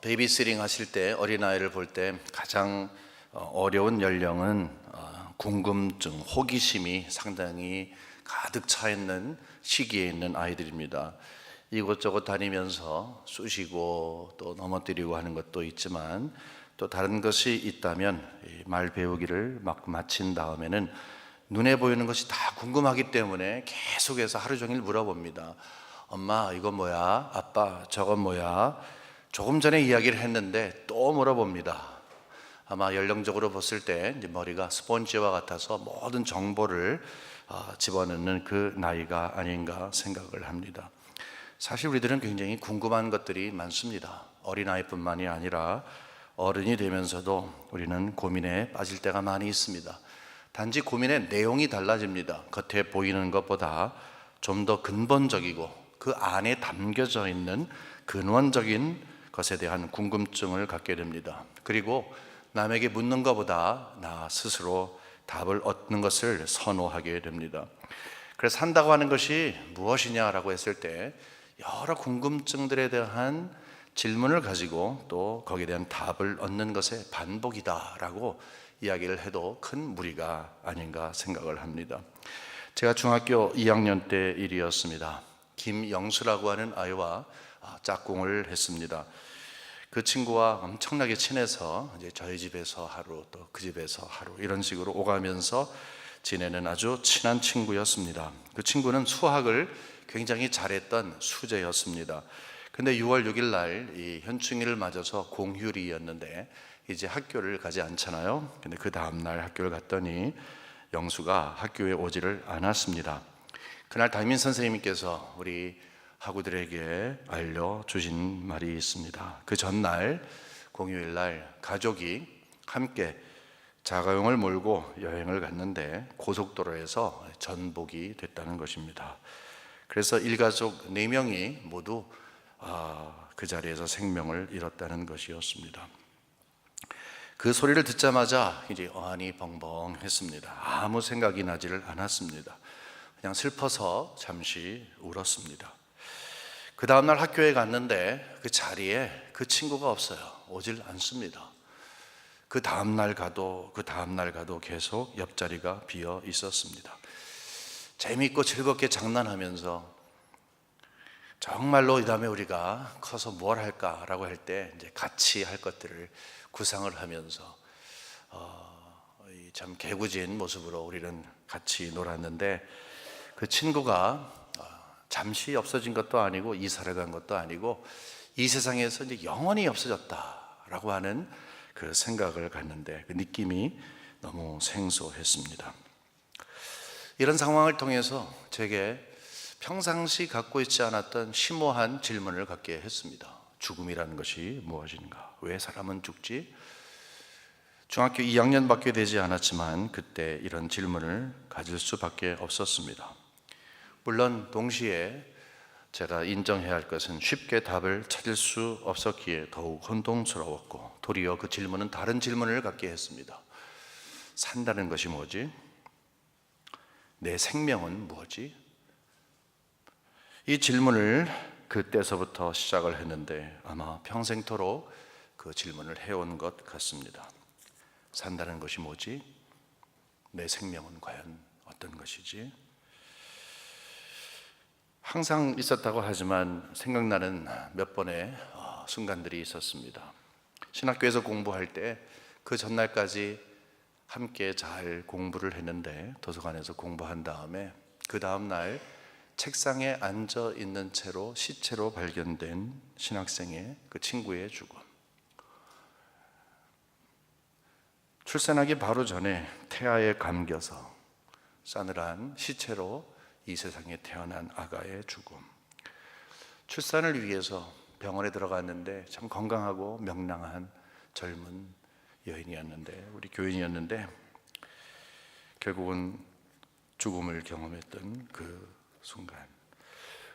베이비시팅 하실 때 어린아이를 볼 때 가장 어려운 연령은 궁금증, 호기심이 상당히 가득 차 있는 시기에 있는 아이들입니다. 이곳저곳 다니면서 쑤시고 또 넘어뜨리고 하는 것도 있지만 또 다른 것이 있다면 말 배우기를 막 마친 다음에는 눈에 보이는 것이 다 궁금하기 때문에 계속해서 하루 종일 물어봅니다. 엄마 이거 뭐야? 아빠 저건 뭐야? 조금 전에 이야기를 했는데 또 물어봅니다. 아마 연령적으로 봤을 때 이제 머리가 스펀지와 같아서 모든 정보를 집어넣는 그 나이가 아닌가 생각을 합니다. 사실 우리들은 굉장히 궁금한 것들이 많습니다. 어린아이뿐만이 아니라 어른이 되면서도 우리는 고민에 빠질 때가 많이 있습니다. 단지 고민의 내용이 달라집니다. 겉에 보이는 것보다 좀 더 근본적이고 그 안에 담겨져 있는 근원적인 것에 대한 궁금증을 갖게 됩니다. 그리고 남에게 묻는 것보다 나 스스로 답을 얻는 것을 선호하게 됩니다. 그래서 산다고 하는 것이 무엇이냐라고 했을 때 여러 궁금증들에 대한 질문을 가지고 또 거기에 대한 답을 얻는 것의 반복이다라고 이야기를 해도 큰 무리가 아닌가 생각을 합니다. 제가 중학교 2학년 때 일이었습니다. 김영수라고 하는 아이와 짝꿍을 했습니다. 그 친구와 엄청나게 친해서 이제 저희 집에서 하루 또 그 집에서 하루 이런 식으로 오가면서 지내는 아주 친한 친구였습니다. 그 친구는 수학을 굉장히 잘했던 수재였습니다. 근데 6월 6일 날 이 현충일을 맞아서 공휴일이었는데 이제 학교를 가지 않잖아요. 근데 그 다음 날 학교를 갔더니 영수가 학교에 오지를 않았습니다. 그날 담임 선생님께서 우리 학우들에게 알려주신 말이 있습니다. 그 전날 공휴일 날 가족이 함께 자가용을 몰고 여행을 갔는데 고속도로에서 전복이 됐다는 것입니다. 그래서 일가족 4명이 모두 그 자리에서 생명을 잃었다는 것이었습니다. 그 소리를 듣자마자 이제 어안이 벙벙했습니다. 아무 생각이 나지를 않았습니다. 그냥 슬퍼서 잠시 울었습니다. 그 다음날 학교에 갔는데 그 자리에 그 친구가 없어요. 오질 않습니다. 그 다음날 가도 계속 옆자리가 비어 있었습니다. 재미있고 즐겁게 장난하면서 정말로 이 다음에 우리가 커서 뭘 할까라고 할 때 이제 같이 할 것들을 구상을 하면서 참 개구진 모습으로 우리는 같이 놀았는데 그 친구가 잠시 없어진 것도 아니고 이사를 간 것도 아니고 이 세상에서 이제 영원히 없어졌다라고 하는 그 생각을 갖는데 그 느낌이 너무 생소했습니다. 이런 상황을 통해서 제게 평상시 갖고 있지 않았던 심오한 질문을 갖게 했습니다. 죽음이라는 것이 무엇인가? 왜 사람은 죽지? 중학교 2학년밖에 되지 않았지만 그때 이런 질문을 가질 수밖에 없었습니다. 물론 동시에 제가 인정해야 할 것은 쉽게 답을 찾을 수 없었기에 더욱 혼동스러웠고 도리어 그 질문은 다른 질문을 갖게 했습니다. 산다는 것이 뭐지? 내 생명은 뭐지? 이 질문을 그때서부터 시작을 했는데 아마 평생토록 그 질문을 해온 것 같습니다. 산다는 것이 뭐지? 내 생명은 과연 어떤 것이지? 항상 있었다고 하지만 생각나는 몇 번의 순간들이 있었습니다. 신학교에서 공부할 때 그 전날까지 함께 잘 공부를 했는데 도서관에서 공부한 다음에 그 다음 날 책상에 앉아 있는 채로 시체로 발견된 신학생의 그 친구의 죽음. 출산하기 바로 전에 태아에 감겨서 싸늘한 시체로 이 세상에 태어난 아가의 죽음. 출산을 위해서 병원에 들어갔는데 참 건강하고 명랑한 젊은 여인이었는데 우리 교인이었는데 결국은 죽음을 경험했던 그 순간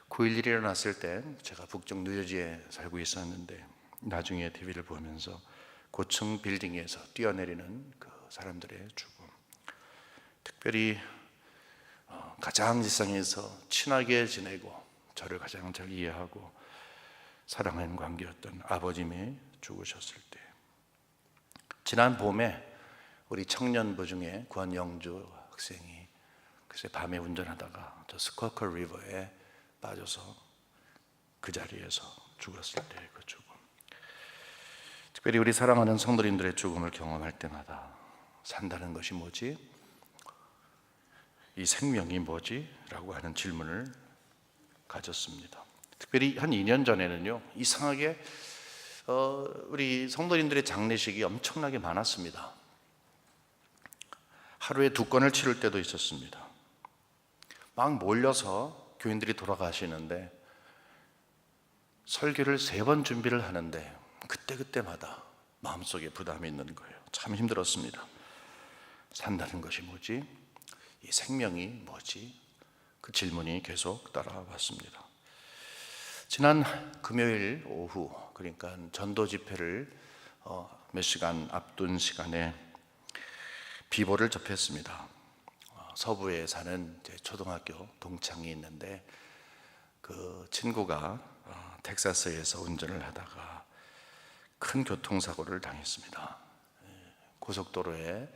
9.11이 일어났을 때 제가 북쪽 뉴저지에 살고 있었는데 나중에 TV를 보면서 고층 빌딩에서 뛰어내리는 그 사람들의 죽음, 특별히 가장 지상에서 친하게 지내고 저를 가장 잘 이해하고 사랑하는 관계였던 아버님이 죽으셨을 때, 지난 봄에 우리 청년부 중에 권영주 학생이 글쎄 밤에 운전하다가 저 스쿼커 리버에 빠져서 그 자리에서 죽었을 때 그 죽음, 특별히 우리 사랑하는 성도님들의 죽음을 경험할 때마다 산다는 것이 뭐지? 이 생명이 뭐지? 라고 하는 질문을 가졌습니다. 특별히 한 2년 전에는요, 이상하게 우리 성도님들의 장례식이 엄청나게 많았습니다. 하루에 2건을 치를 때도 있었습니다. 막 몰려서 교인들이 돌아가시는데 설교를 3번 준비를 하는데 그때마다 마음속에 부담이 있는 거예요. 참 힘들었습니다. 산다는 것이 뭐지? 이 생명이 뭐지? 그 질문이 계속 따라왔습니다. 지난 금요일 오후, 그러니까 전도 집회를 몇 시간 앞둔 시간에 비보를 접했습니다. 서부에 사는 제 초등학교 동창이 있는데 그 친구가 텍사스에서 운전을 하다가 큰 교통사고를 당했습니다. 고속도로에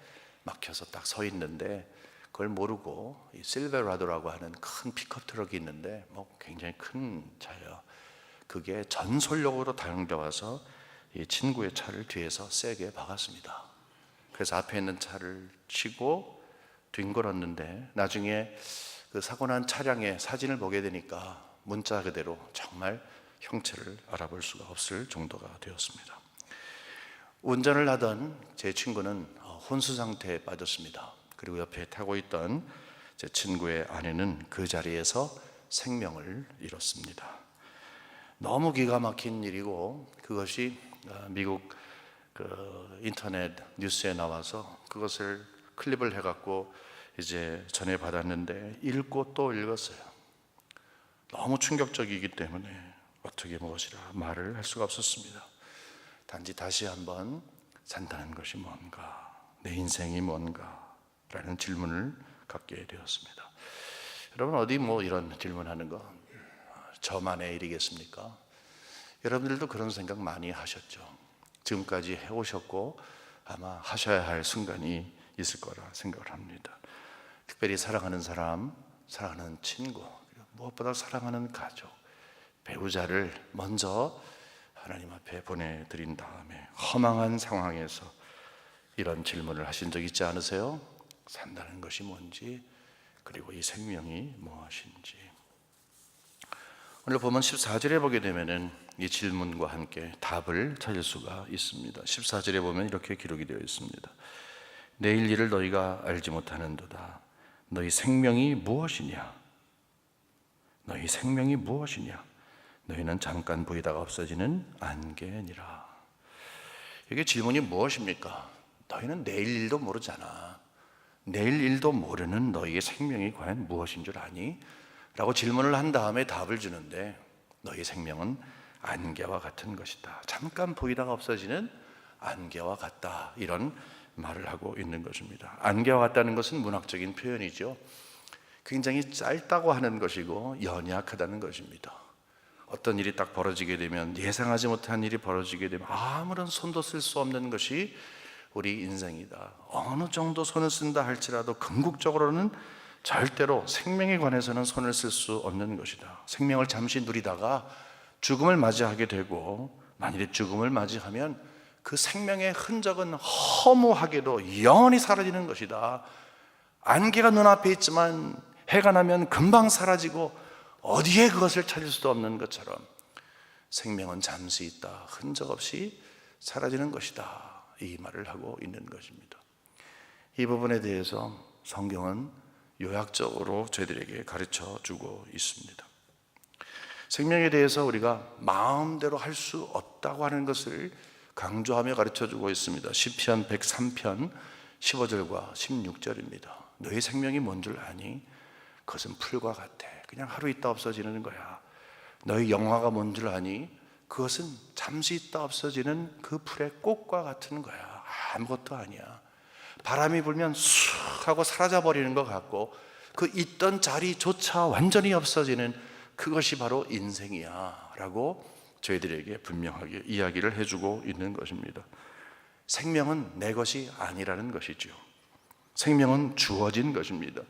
막혀서 딱 서 있는데 그걸 모르고 이 실베라도라고 하는 큰 픽업 트럭이 있는데 굉장히 큰 차예요. 그게 전속력으로 달려와서 이 친구의 차를 뒤에서 세게 박았습니다. 그래서 앞에 있는 차를 치고 뒹굴었는데 나중에 그 사고 난 차량의 사진을 보게 되니까 문자 그대로 정말 형체를 알아볼 수가 없을 정도가 되었습니다. 운전을 하던 제 친구는 혼수 상태에 빠졌습니다. 그리고 옆에 타고 있던 제 친구의 아내는 그 자리에서 생명을 잃었습니다. 너무 기가 막힌 일이고 그것이 미국 그 인터넷 뉴스에 나와서 그것을 클립을 해갖고 이제 전해받았는데 읽고 또 읽었어요. 너무 충격적이기 때문에 어떻게 무엇이라 말을 할 수가 없었습니다. 단지 다시 한번 산다는 것이 뭔가, 내 인생이 뭔가 라는 질문을 갖게 되었습니다. 여러분 어디 이런 질문하는 거 저만의 일이겠습니까? 여러분들도 그런 생각 많이 하셨죠. 지금까지 해오셨고 아마 하셔야 할 순간이 있을 거라 생각을 합니다. 특별히 사랑하는 사람, 사랑하는 친구, 무엇보다 사랑하는 가족, 배우자를 먼저 하나님 앞에 보내드린 다음에 허망한 상황에서 이런 질문을 하신 적 있지 않으세요? 산다는 것이 뭔지, 그리고 이 생명이 무엇인지. 오늘 보면 14절에 보게 되면은 이 질문과 함께 답을 찾을 수가 있습니다. 14절에 보면 이렇게 기록이 되어 있습니다. 내일 일을 너희가 알지 못하는도다. 너희 생명이 무엇이냐? 너희 생명이 무엇이냐? 너희는 잠깐 보이다가 없어지는 안개니라. 이게 질문이 무엇입니까? 너희는 내일 일도 모르잖아. 내일 일도 모르는 너희의 생명이 과연 무엇인 줄 아니? 라고 질문을 한 다음에 답을 주는데 너희 생명은 안개와 같은 것이다. 잠깐 보이다가 없어지는 안개와 같다. 이런 말을 하고 있는 것입니다. 안개와 같다는 것은 문학적인 표현이죠. 굉장히 짧다고 하는 것이고 연약하다는 것입니다. 어떤 일이 딱 벌어지게 되면, 예상하지 못한 일이 벌어지게 되면 아무런 손도 쓸 수 없는 것이 우리 인생이다. 어느 정도 손을 쓴다 할지라도 궁극적으로는 절대로 생명에 관해서는 손을 쓸 수 없는 것이다. 생명을 잠시 누리다가 죽음을 맞이하게 되고, 만일에 죽음을 맞이하면 그 생명의 흔적은 허무하게도 영원히 사라지는 것이다. 안개가 눈앞에 있지만 해가 나면 금방 사라지고 어디에 그것을 찾을 수도 없는 것처럼 생명은 잠시 있다 흔적 없이 사라지는 것이다. 이 말을 하고 있는 것입니다. 이 부분에 대해서 성경은 요약적으로 저희들에게 가르쳐 주고 있습니다. 생명에 대해서 우리가 마음대로 할 수 없다고 하는 것을 강조하며 가르쳐 주고 있습니다. 시편 103편 15절과 16절입니다. 너의 생명이 뭔 줄 아니? 그것은 풀과 같아. 그냥 하루 있다 없어지는 거야. 너의 영화가 뭔 줄 아니? 그것은 잠시 있다 없어지는 그 풀의 꽃과 같은 거야. 아무것도 아니야. 바람이 불면 쑥 하고 사라져 버리는 것 같고, 그 있던 자리조차 완전히 없어지는 그것이 바로 인생이야 라고 저희들에게 분명하게 이야기를 해주고 있는 것입니다. 생명은 내 것이 아니라는 것이죠. 생명은 주어진 것입니다.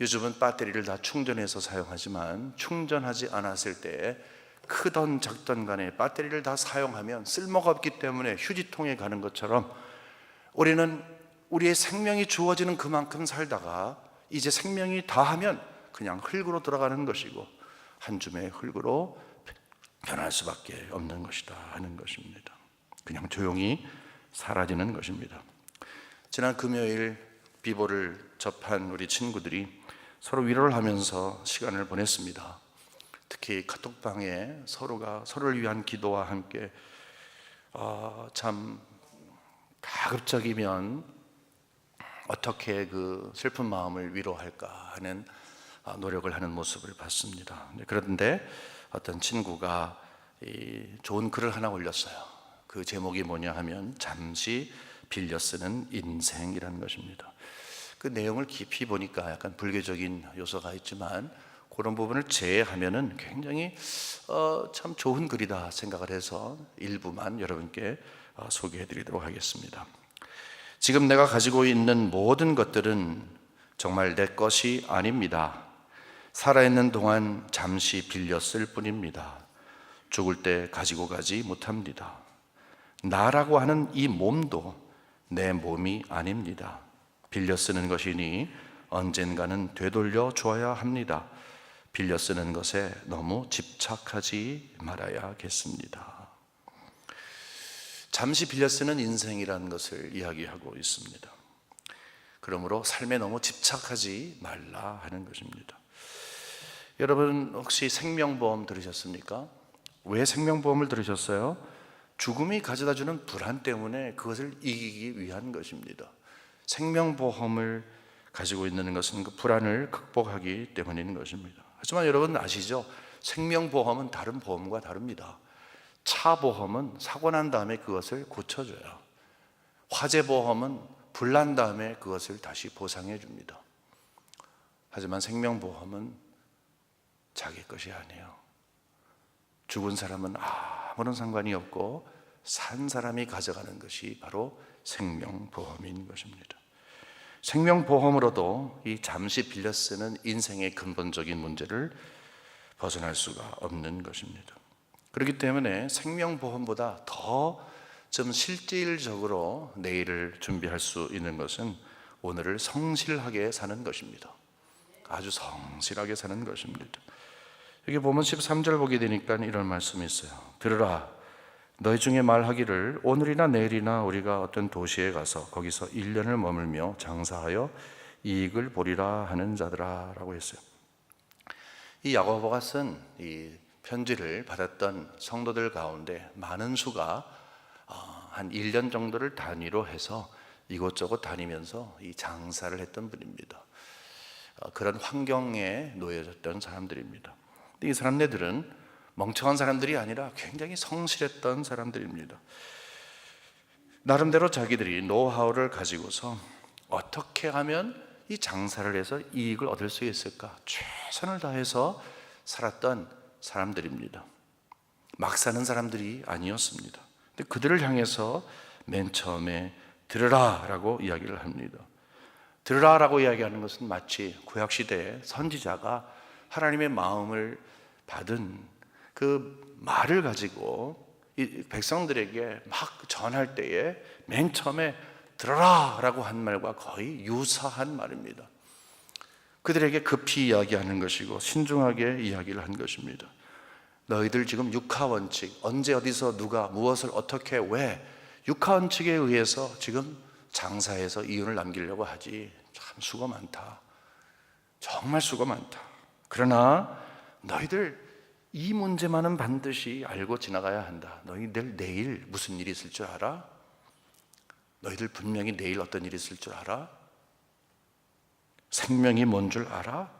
요즘은 배터리를 다 충전해서 사용하지만 충전하지 않았을 때 크던 작던 간에 배터리를 다 사용하면 쓸모가 없기 때문에 휴지통에 가는 것처럼 우리는 우리의 생명이 주어지는 그만큼 살다가 이제 생명이 다하면 그냥 흙으로 들어가는 것이고 한 줌의 흙으로 변할 수밖에 없는 것이다 하는 것입니다. 그냥 조용히 사라지는 것입니다. 지난 금요일 비보를 접한 우리 친구들이 서로 위로를 하면서 시간을 보냈습니다. 특히 카톡방에 서로가 서로를 위한 기도와 함께 참 가급적이면 어떻게 그 슬픈 마음을 위로할까 하는 노력을 하는 모습을 봤습니다. 그런데 어떤 친구가 좋은 글을 하나 올렸어요. 그 제목이 뭐냐 하면 잠시 빌려 쓰는 인생이라는 것입니다. 그 내용을 깊이 보니까 약간 불교적인 요소가 있지만 그런 부분을 제외하면은 굉장히 참 좋은 글이다 생각을 해서 일부만 여러분께 소개해 드리도록 하겠습니다. 지금 내가 가지고 있는 모든 것들은 정말 내 것이 아닙니다. 살아있는 동안 잠시 빌려 쓸 뿐입니다. 죽을 때 가지고 가지 못합니다. 나라고 하는 이 몸도 내 몸이 아닙니다. 빌려 쓰는 것이니 언젠가는 되돌려 줘야 합니다. 빌려 쓰는 것에 너무 집착하지 말아야겠습니다. 잠시 빌려 쓰는 인생이라는 것을 이야기하고 있습니다. 그러므로 삶에 너무 집착하지 말라 하는 것입니다. 여러분 혹시 생명보험 들으셨습니까? 왜 생명보험을 들으셨어요? 죽음이 가져다주는 불안 때문에 그것을 이기기 위한 것입니다. 생명보험을 가지고 있는 것은 그 불안을 극복하기 때문인 것입니다. 하지만 여러분 아시죠? 생명보험은 다른 보험과 다릅니다. 차 보험은 사고 난 다음에 그것을 고쳐줘요. 화재 보험은 불난 다음에 그것을 다시 보상해 줍니다. 하지만 생명보험은 자기 것이 아니에요. 죽은 사람은 아무런 상관이 없고 산 사람이 가져가는 것이 바로 생명보험인 것입니다. 생명보험으로도 이 잠시 빌려 쓰는 인생의 근본적인 문제를 벗어날 수가 없는 것입니다. 그렇기 때문에 생명보험보다 더 좀 실질적으로 내일을 준비할 수 있는 것은 오늘을 성실하게 사는 것입니다. 아주 성실하게 사는 것입니다. 여기 보면 13절 보게 되니까 이런 말씀이 있어요. 들으라, 너희 중에 말하기를 오늘이나 내일이나 우리가 어떤 도시에 가서 거기서 1년을 머물며 장사하여 이익을 보리라 하는 자들아 라고 했어요. 이 야고보가 쓴 이 편지를 받았던 성도들 가운데 많은 수가 한 1년 정도를 단위로 해서 이곳저곳 다니면서 이 장사를 했던 분입니다. 그런 환경에 놓여졌던 사람들입니다. 이 사람들은 멍청한 사람들이 아니라 굉장히 성실했던 사람들입니다. 나름대로 자기들이 노하우를 가지고서 어떻게 하면 이 장사를 해서 이익을 얻을 수 있을까 최선을 다해서 살았던 사람들입니다. 막 사는 사람들이 아니었습니다. 근데 그들을 향해서 맨 처음에 들으라 라고 이야기를 합니다. 들으라 라고 이야기하는 것은 마치 구약시대에 선지자가 하나님의 마음을 받은 그 말을 가지고 이 백성들에게 막 전할 때에 맨 처음에 들어라 라고 한 말과 거의 유사한 말입니다. 그들에게 급히 이야기하는 것이고 신중하게 이야기를 한 것입니다. 너희들 지금 육하원칙, 언제 어디서 누가 무엇을 어떻게 왜 육하원칙에 의해서 지금 장사해서 이윤을 남기려고 하지. 참 수고 많다. 정말 수고 많다. 그러나 너희들 이 문제만은 반드시 알고 지나가야 한다. 너희들 내일 무슨 일이 있을 줄 알아? 너희들 분명히 내일 어떤 일이 있을 줄 알아? 생명이 뭔 줄 알아?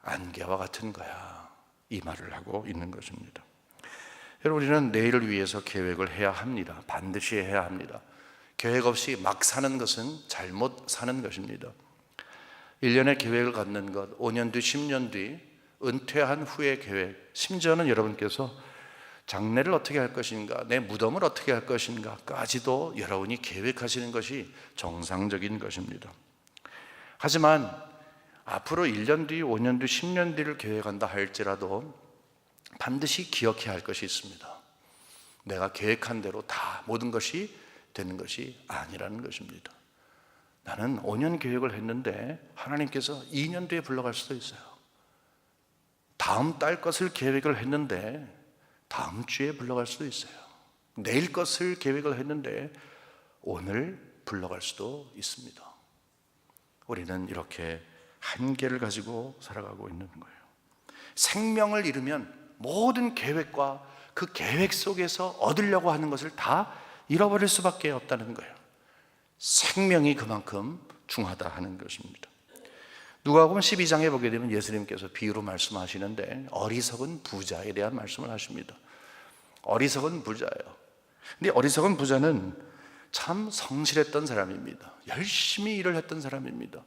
안개와 같은 거야. 이 말을 하고 있는 것입니다. 여러분, 우리는 내일을 위해서 계획을 해야 합니다. 반드시 해야 합니다. 계획 없이 막 사는 것은 잘못 사는 것입니다. 1년의 계획을 갖는 것, 5년 뒤, 10년 뒤 은퇴한 후의 계획, 심지어는 여러분께서 장례를 어떻게 할 것인가, 내 무덤을 어떻게 할 것인가까지도 여러분이 계획하시는 것이 정상적인 것입니다. 하지만 앞으로 1년 뒤, 5년 뒤, 10년 뒤를 계획한다 할지라도 반드시 기억해야 할 것이 있습니다. 내가 계획한 대로 다 모든 것이 되는 것이 아니라는 것입니다. 나는 5년 계획을 했는데 하나님께서 2년 뒤에 불러갈 수도 있어요. 다음 달 것을 계획을 했는데 다음 주에 불러갈 수도 있어요. 내일 것을 계획을 했는데 오늘 불러갈 수도 있습니다. 우리는 이렇게 한계를 가지고 살아가고 있는 거예요. 생명을 잃으면 모든 계획과 그 계획 속에서 얻으려고 하는 것을 다 잃어버릴 수밖에 없다는 거예요. 생명이 그만큼 중하다 하는 것입니다. 누가복음 12장에 보게 되면 예수님께서 비유로 말씀하시는데 어리석은 부자에 대한 말씀을 하십니다. 어리석은 부자예요. 근데 어리석은 부자는 참 성실했던 사람입니다. 열심히 일을 했던 사람입니다.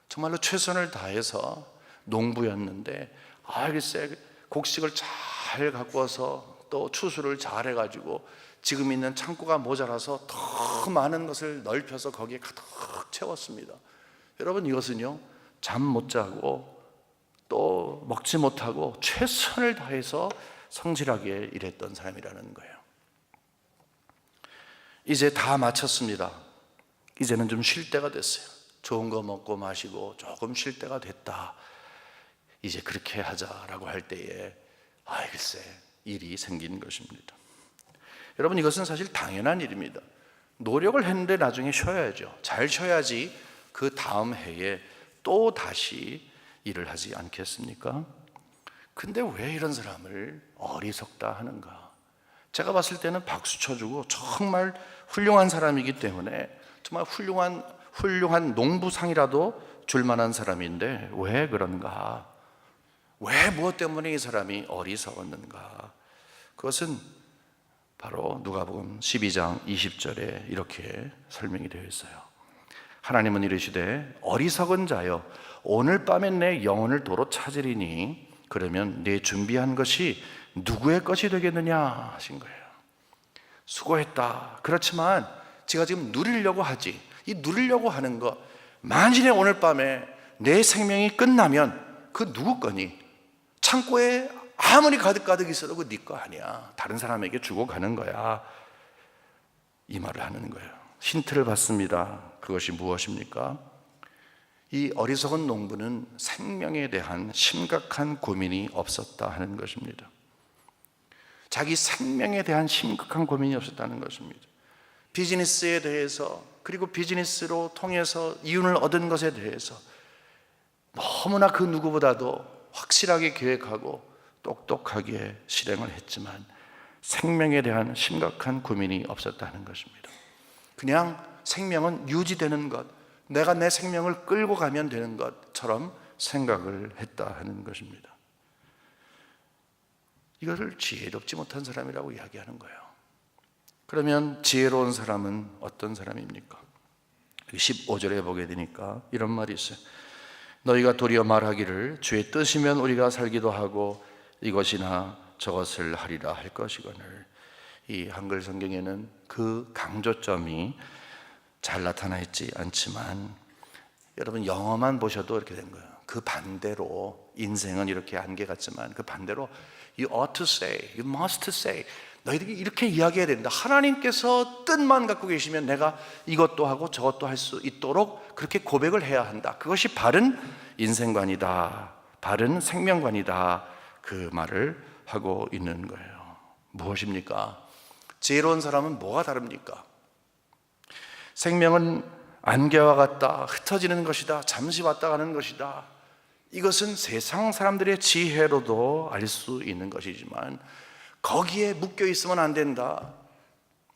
정말로 최선을 다해서 농부였는데 글쎄 곡식을 잘 갖고 와서 또 추수를 잘 해가지고 지금 있는 창고가 모자라서 더 많은 것을 넓혀서 거기에 가득 채웠습니다. 여러분, 이것은요, 잠 못 자고 또 먹지 못하고 최선을 다해서 성실하게 일했던 사람이라는 거예요. 이제 다 마쳤습니다. 이제는 좀 쉴 때가 됐어요. 좋은 거 먹고 마시고 조금 쉴 때가 됐다. 이제 그렇게 하자라고 할 때에 글쎄 일이 생긴 것입니다. 여러분, 이것은 사실 당연한 일입니다. 노력을 했는데 나중에 쉬어야죠. 잘 쉬어야지 그 다음 해에 또 다시 일을 하지 않겠습니까? 근데 왜 이런 사람을 어리석다 하는가? 제가 봤을 때는 박수 쳐주고 정말 훌륭한 사람이기 때문에 정말 훌륭한 농부상이라도 줄 만한 사람인데 왜 그런가? 왜 무엇 때문에 이 사람이 어리석었는가? 그것은 바로 누가복음 12장 20절에 이렇게 설명이 되어 있어요. 하나님은 이르시되 어리석은 자여 오늘 밤에 내 영혼을 도로 찾으리니 그러면 내 준비한 것이 누구의 것이 되겠느냐 하신 거예요. 수고했다. 그렇지만 제가 지금 누리려고 하지, 이 누리려고 하는 것, 만일에 오늘 밤에 내 생명이 끝나면 그 누구 거니? 창고에 아무리 가득 있어도 그 네 거 아니야. 다른 사람에게 주고 가는 거야. 이 말을 하는 거예요. 힌트를 받습니다. 그것이 무엇입니까? 이 어리석은 농부는 생명에 대한 심각한 고민이 없었다 하는 것입니다. 자기 생명에 대한 심각한 고민이 없었다는 것입니다. 비즈니스에 대해서, 그리고 비즈니스로 통해서 이윤을 얻은 것에 대해서 너무나 그 누구보다도 확실하게 계획하고 똑똑하게 실행을 했지만 생명에 대한 심각한 고민이 없었다는 것입니다. 그냥 생명은 유지되는 것, 내가 내 생명을 끌고 가면 되는 것처럼 생각을 했다 하는 것입니다. 이것을 지혜롭지 못한 사람이라고 이야기하는 거예요. 그러면 지혜로운 사람은 어떤 사람입니까? 15절에 보게 되니까 이런 말이 있어요. 너희가 도리어 말하기를 주의 뜻이면 우리가 살기도 하고 이것이나 저것을 하리라 할 것이거늘. 이 한글 성경에는 그 강조점이 잘 나타나 있지 않지만 여러분 영어만 보셔도 이렇게 된 거예요. 그 반대로 인생은 이렇게 안개 같지만 그 반대로 You ought to say, you must say. 너희들이 이렇게 이야기해야 된다. 하나님께서 뜻만 갖고 계시면 내가 이것도 하고 저것도 할 수 있도록 그렇게 고백을 해야 한다. 그것이 바른 인생관이다. 바른 생명관이다. 그 말을 하고 있는 거예요. 무엇입니까? 지혜로운 사람은 뭐가 다릅니까? 생명은 안개와 같다. 흩어지는 것이다. 잠시 왔다 가는 것이다. 이것은 세상 사람들의 지혜로도 알 수 있는 것이지만 거기에 묶여 있으면 안 된다.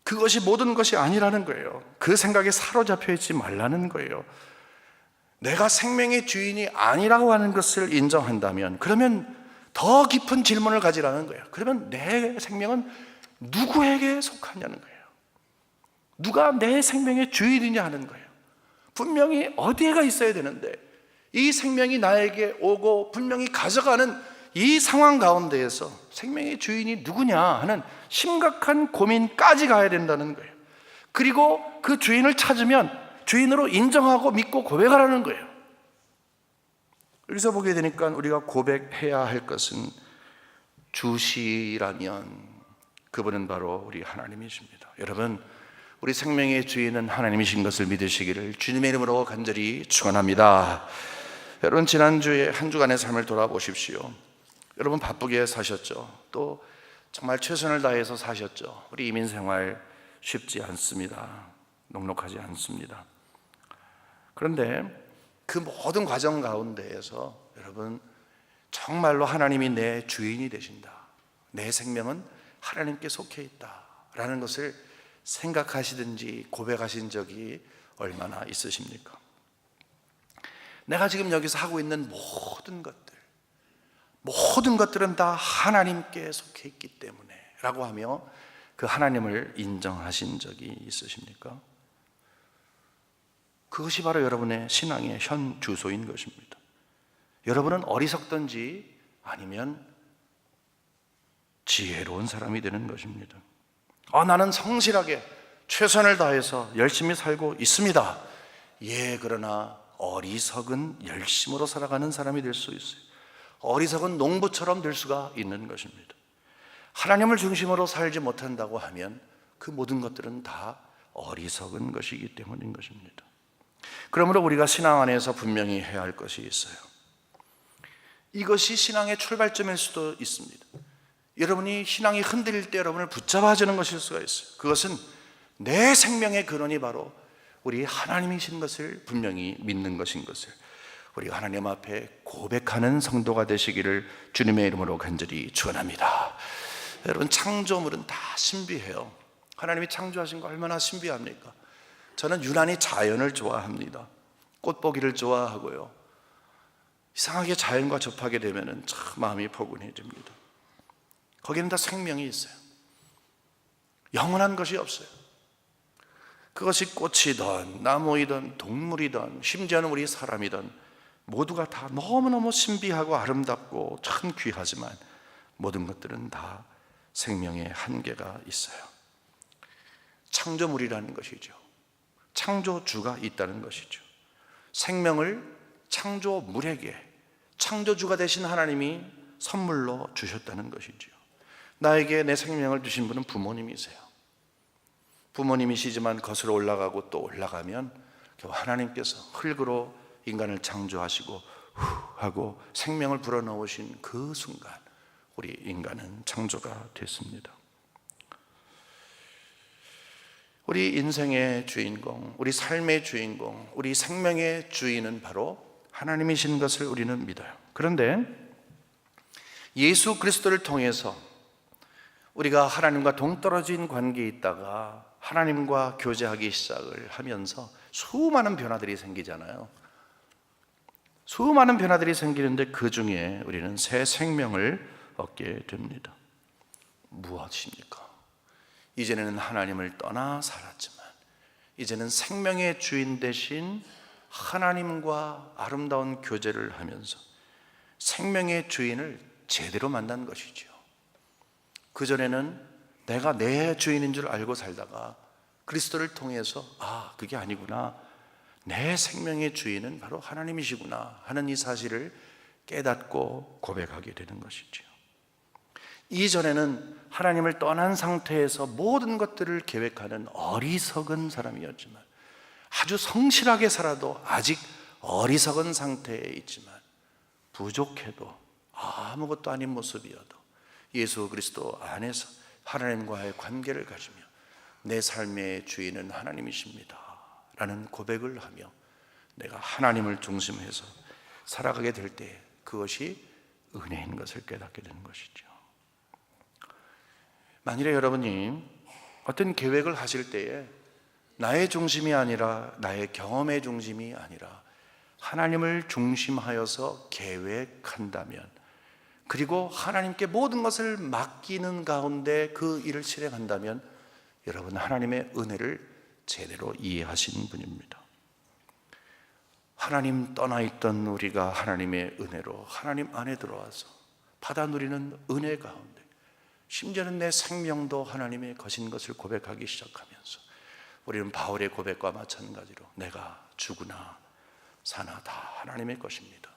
그것이 모든 것이 아니라는 거예요. 그 생각에 사로잡혀 있지 말라는 거예요. 내가 생명의 주인이 아니라고 하는 것을 인정한다면 그러면 더 깊은 질문을 가지라는 거예요. 그러면 내 생명은 누구에게 속하냐는 거예요. 누가 내 생명의 주인이냐 하는 거예요. 분명히 어디에가 있어야 되는데 이 생명이 나에게 오고 분명히 가져가는 이 상황 가운데에서 생명의 주인이 누구냐 하는 심각한 고민까지 가야 된다는 거예요. 그리고 그 주인을 찾으면 주인으로 인정하고 믿고 고백하라는 거예요. 여기서 보게 되니까 우리가 고백해야 할 것은 주시라면 그분은 바로 우리 하나님이십니다. 여러분, 우리 생명의 주인은 하나님이신 것을 믿으시기를 주님의 이름으로 간절히 축원합니다. 여러분, 지난주에 한 주간의 삶을 돌아보십시오. 여러분 바쁘게 사셨죠. 또 정말 최선을 다해서 사셨죠. 우리 이민 생활 쉽지 않습니다. 녹록하지 않습니다. 그런데 그 모든 과정 가운데에서 여러분 정말로 하나님이 내 주인이 되신다, 내 생명은 하나님께 속해 있다라는 것을 생각하시든지 고백하신 적이 얼마나 있으십니까? 내가 지금 여기서 하고 있는 모든 것들은 다 하나님께 속해 있기 때문에 라고 하며 그 하나님을 인정하신 적이 있으십니까? 그것이 바로 여러분의 신앙의 현 주소인 것입니다. 여러분은 어리석든지 아니면 지혜로운 사람이 되는 것입니다. 나는 성실하게 최선을 다해서 열심히 살고 있습니다. 예, 그러나 어리석은 열심으로 살아가는 사람이 될 수 있어요. 어리석은 농부처럼 될 수가 있는 것입니다. 하나님을 중심으로 살지 못한다고 하면 그 모든 것들은 다 어리석은 것이기 때문인 것입니다. 그러므로 우리가 신앙 안에서 분명히 해야 할 것이 있어요. 이것이 신앙의 출발점일 수도 있습니다. 여러분이 신앙이 흔들릴 때 여러분을 붙잡아주는 것일 수가 있어요. 그것은 내 생명의 근원이 바로 우리 하나님이신 것을 분명히 믿는 것인 것을 우리가 하나님 앞에 고백하는 성도가 되시기를 주님의 이름으로 간절히 축원합니다. 여러분, 창조물은 다 신비해요. 하나님이 창조하신 거 얼마나 신비합니까? 저는 유난히 자연을 좋아합니다. 꽃보기를 좋아하고요. 이상하게 자연과 접하게 되면 참 마음이 포근해집니다. 거기는 다 생명이 있어요. 영원한 것이 없어요. 그것이 꽃이든 나무이든 동물이든 심지어는 우리 사람이든 모두가 다 너무너무 신비하고 아름답고 참 귀하지만 모든 것들은 다 생명의 한계가 있어요. 창조물이라는 것이죠. 창조주가 있다는 것이죠. 생명을 창조물에게 창조주가 되신 하나님이 선물로 주셨다는 것이죠. 나에게 내 생명을 주신 분은 부모님이세요. 부모님이시지만 거슬러 올라가고 또 올라가면 겨우 하나님께서 흙으로 인간을 창조하시고 후 하고 생명을 불어넣으신 그 순간 우리 인간은 창조가 됐습니다. 우리 인생의 주인공, 우리 삶의 주인공, 우리 생명의 주인은 바로 하나님이신 것을 우리는 믿어요. 그런데 예수 그리스도를 통해서 우리가 하나님과 동떨어진 관계에 있다가 하나님과 교제하기 시작을 하면서 수많은 변화들이 생기잖아요. 수많은 변화들이 생기는데 그 중에 우리는 새 생명을 얻게 됩니다. 무엇입니까? 이제는 하나님을 떠나 살았지만 이제는 생명의 주인 되신 하나님과 아름다운 교제를 하면서 생명의 주인을 제대로 만난 것이죠. 그전에는 내가 내 주인인 줄 알고 살다가 그리스도를 통해서 그게 아니구나, 내 생명의 주인은 바로 하나님이시구나 하는 이 사실을 깨닫고 고백하게 되는 것이죠. 이전에는 하나님을 떠난 상태에서 모든 것들을 계획하는 어리석은 사람이었지만, 아주 성실하게 살아도 아직 어리석은 상태에 있지만, 부족해도 아무것도 아닌 모습이어도 예수 그리스도 안에서 하나님과의 관계를 가지며 내 삶의 주인은 하나님이십니다 라는 고백을 하며 내가 하나님을 중심해서 살아가게 될 때 그것이 은혜인 것을 깨닫게 되는 것이죠. 만일에 여러분이 어떤 계획을 하실 때에 나의 중심이 아니라 나의 경험의 중심이 아니라 하나님을 중심하여서 계획한다면, 그리고 하나님께 모든 것을 맡기는 가운데 그 일을 실행한다면 여러분 하나님의 은혜를 제대로 이해하신 분입니다. 하나님 떠나 있던 우리가 하나님의 은혜로 하나님 안에 들어와서 받아 누리는 은혜 가운데, 심지어는 내 생명도 하나님의 것인 것을 고백하기 시작하면서 우리는 바울의 고백과 마찬가지로 내가 죽으나 사나 다 하나님의 것입니다.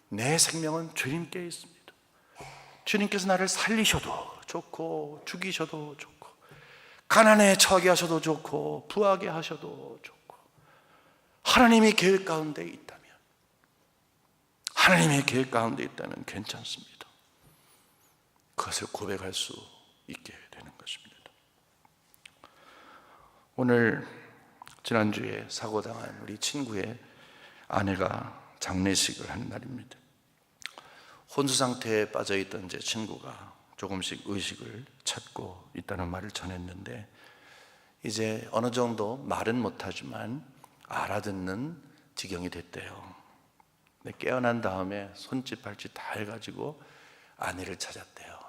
내 생명은 주님께 있습니다. 주님께서 나를 살리셔도 좋고 죽이셔도 좋고 가난에 처하게 하셔도 좋고 부하게 하셔도 좋고, 하나님의 계획 가운데 있다면, 하나님의 계획 가운데 있다면 괜찮습니다. 그것을 고백할 수 있게 되는 것입니다. 오늘 지난주에 사고당한 우리 친구의 아내가 장례식을 하는 날입니다. 혼수 상태에 빠져있던 제 친구가 조금씩 의식을 찾고 있다는 말을 전했는데, 이제 어느 정도 말은 못하지만 알아듣는 지경이 됐대요. 깨어난 다음에 손짓 발짓 다 해가지고 아내를 찾았대요.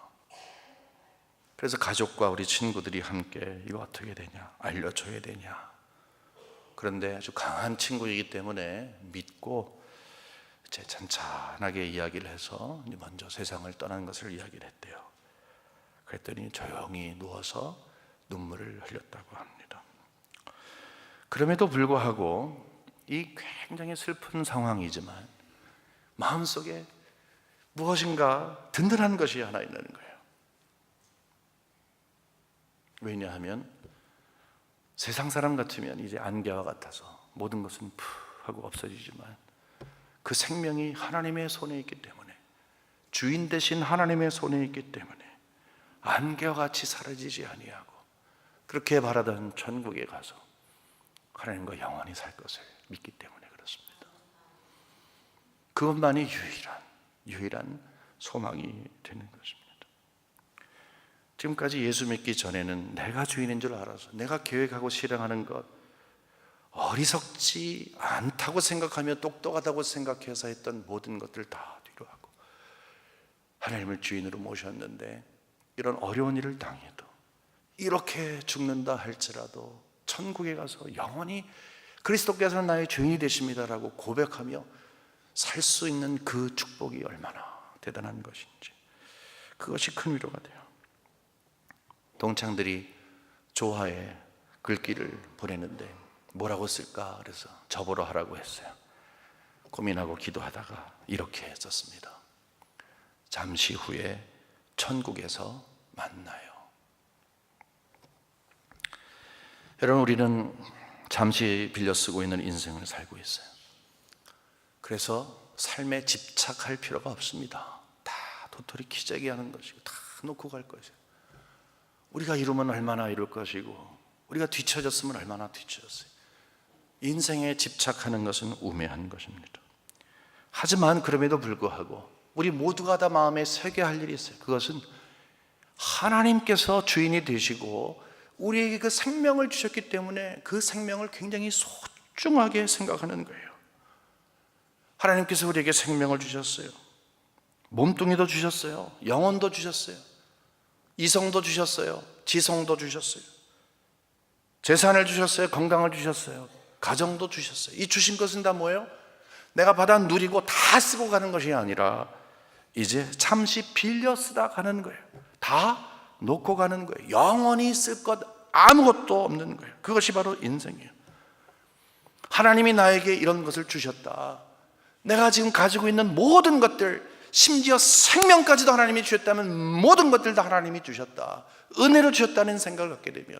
그래서 가족과 우리 친구들이 함께 이거 어떻게 되냐, 알려줘야 되냐. 그런데 아주 강한 친구이기 때문에 믿고 이제 찬찬하게 이야기를 해서 먼저 세상을 떠난 것을 이야기를 했대요. 그랬더니 조용히 누워서 눈물을 흘렸다고 합니다. 그럼에도 불구하고 이 굉장히 슬픈 상황이지만 마음속에 무엇인가 든든한 것이 하나 있는 거예요. 왜냐하면 세상 사람 같으면 이제 안개와 같아서 모든 것은 푸 하고 없어지지만, 그 생명이 하나님의 손에 있기 때문에, 주인 되신 하나님의 손에 있기 때문에 안개와 같이 사라지지 아니하고, 그렇게 바라던 천국에 가서 하나님과 영원히 살 것을 믿기 때문에 그렇습니다. 그것만이 유일한 소망이 되는 것입니다. 지금까지 예수 믿기 전에는 내가 주인인 줄 알아서 내가 계획하고 실행하는 것 어리석지 않다고 생각하며 똑똑하다고 생각해서 했던 모든 것들 다 뒤로 하고 하나님을 주인으로 모셨는데, 이런 어려운 일을 당해도, 이렇게 죽는다 할지라도 천국에 가서 영원히 그리스도께서는 나의 주인이 되십니다라고 고백하며 살 수 있는 그 축복이 얼마나 대단한 것인지, 그것이 큰 위로가 돼요. 동창들이 조화에 글귀를 보내는데 뭐라고 쓸까 그래서 접어로 하라고 했어요. 고민하고 기도하다가 이렇게 썼습니다. 잠시 후에 천국에서 만나요. 여러분, 우리는 잠시 빌려 쓰고 있는 인생을 살고 있어요. 그래서 삶에 집착할 필요가 없습니다. 다 도토리 키재기 하는 것이고 다 놓고 갈 것이에요. 우리가 이루면 얼마나 이룰 것이고 우리가 뒤처졌으면 얼마나 뒤처졌어요. 인생에 집착하는 것은 우매한 것입니다. 하지만 그럼에도 불구하고 우리 모두가 다 마음에 새겨야 할 일이 있어요. 그것은 하나님께서 주인이 되시고 우리에게 그 생명을 주셨기 때문에 그 생명을 굉장히 소중하게 생각하는 거예요. 하나님께서 우리에게 생명을 주셨어요. 몸뚱이도 주셨어요. 영혼도 주셨어요. 이성도 주셨어요. 지성도 주셨어요. 재산을 주셨어요. 건강을 주셨어요. 가정도 주셨어요. 이 주신 것은 다 뭐예요? 내가 받아 누리고 다 쓰고 가는 것이 아니라 이제 잠시 빌려 쓰다 가는 거예요. 다 놓고 가는 거예요. 영원히 쓸 것 아무것도 없는 거예요. 그것이 바로 인생이에요. 하나님이 나에게 이런 것을 주셨다. 내가 지금 가지고 있는 모든 것들, 심지어 생명까지도 하나님이 주셨다면 모든 것들 다 하나님이 주셨다, 은혜로 주셨다는 생각을 갖게 되면,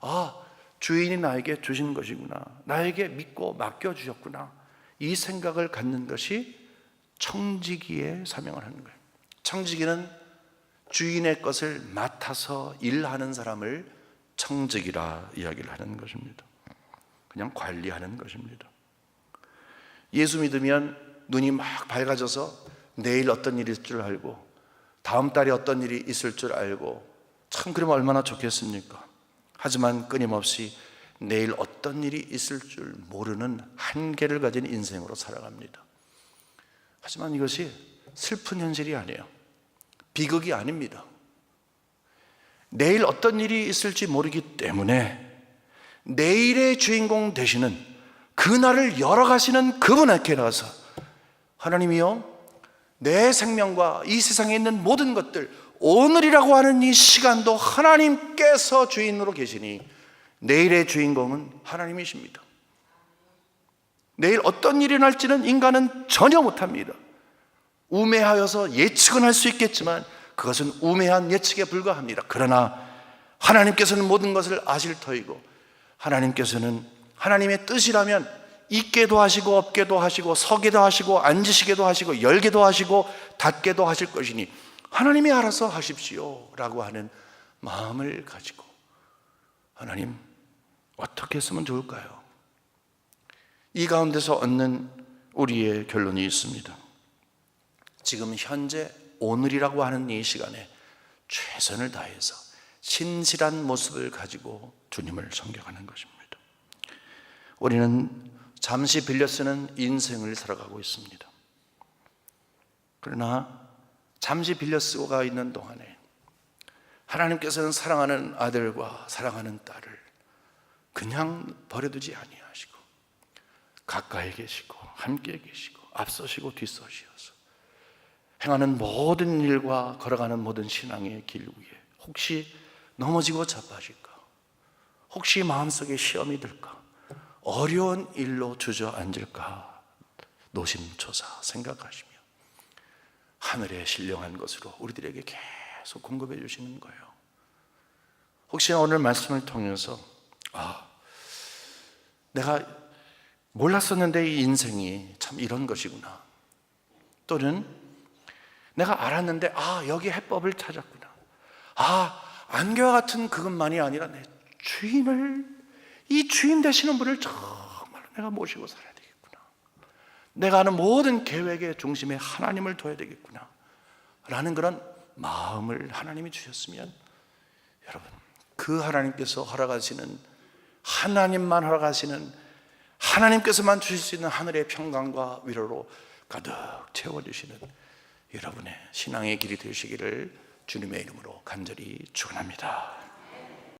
아, 주인이 나에게 주신 것이구나, 나에게 믿고 맡겨주셨구나, 이 생각을 갖는 것이 청지기의 사명을 하는 거예요. 청지기는 주인의 것을 맡아서 일하는 사람을 청지기라 이야기를 하는 것입니다. 그냥 관리하는 것입니다. 예수 믿으면 눈이 막 밝아져서 내일 어떤 일이 있을 줄 알고 다음 달에 어떤 일이 있을 줄 알고, 참 그러면 얼마나 좋겠습니까? 하지만 끊임없이 내일 어떤 일이 있을 줄 모르는 한계를 가진 인생으로 살아갑니다. 하지만 이것이 슬픈 현실이 아니에요. 비극이 아닙니다. 내일 어떤 일이 있을지 모르기 때문에 내일의 주인공 되시는, 그날을 열어가시는 그분에게 나가서 하나님이요, 내 생명과 이 세상에 있는 모든 것들, 오늘이라고 하는 이 시간도 하나님께서 주인으로 계시니 내일의 주인공은 하나님이십니다. 내일 어떤 일이 날지는 인간은 전혀 못합니다. 우매하여서 예측은 할 수 있겠지만 그것은 우매한 예측에 불과합니다. 그러나 하나님께서는 모든 것을 아실 터이고, 하나님께서는 하나님의 뜻이라면 있게도 하시고 없게도 하시고 서게도 하시고 앉으시게도 하시고 열게도 하시고 닫게도 하실 것이니 하나님이 알아서 하십시오 라고 하는 마음을 가지고, 하나님 어떻게 했으면 좋을까요? 이 가운데서 얻는 우리의 결론이 있습니다. 지금 현재 오늘이라고 하는 이 시간에 최선을 다해서 신실한 모습을 가지고 주님을 섬겨가는 것입니다. 우리는 잠시 빌려 쓰는 인생을 살아가고 있습니다. 그러나 잠시 빌려 쓰고가 있는 동안에 하나님께서는 사랑하는 아들과 사랑하는 딸을 그냥 버려두지 아니하시고 가까이 계시고 함께 계시고 앞서시고 뒤서시어서 행하는 모든 일과 걸어가는 모든 신앙의 길 위에 혹시 넘어지고 자빠질까, 혹시 마음속에 시험이 들까, 어려운 일로 주저앉을까 노심초사 생각하시며 하늘의 신령한 것으로 우리들에게 계속 공급해 주시는 거예요. 혹시 오늘 말씀을 통해서 내가 몰랐었는데 이 인생이 참 이런 것이구나, 또는 내가 알았는데 여기 해법을 찾았구나, 안개와 같은 그것만이 아니라 내 주인을, 이 주인 되시는 분을 정말 내가 모시고 살아야 되겠구나, 내가 하는 모든 계획의 중심에 하나님을 둬야 되겠구나 라는 그런 마음을 하나님이 주셨으면, 여러분 그 하나님께서 허락하시는, 하나님만 허락하시는, 하나님께서만 주실 수 있는 하늘의 평강과 위로로 가득 채워주시는 여러분의 신앙의 길이 되시기를 주님의 이름으로 간절히 축원합니다.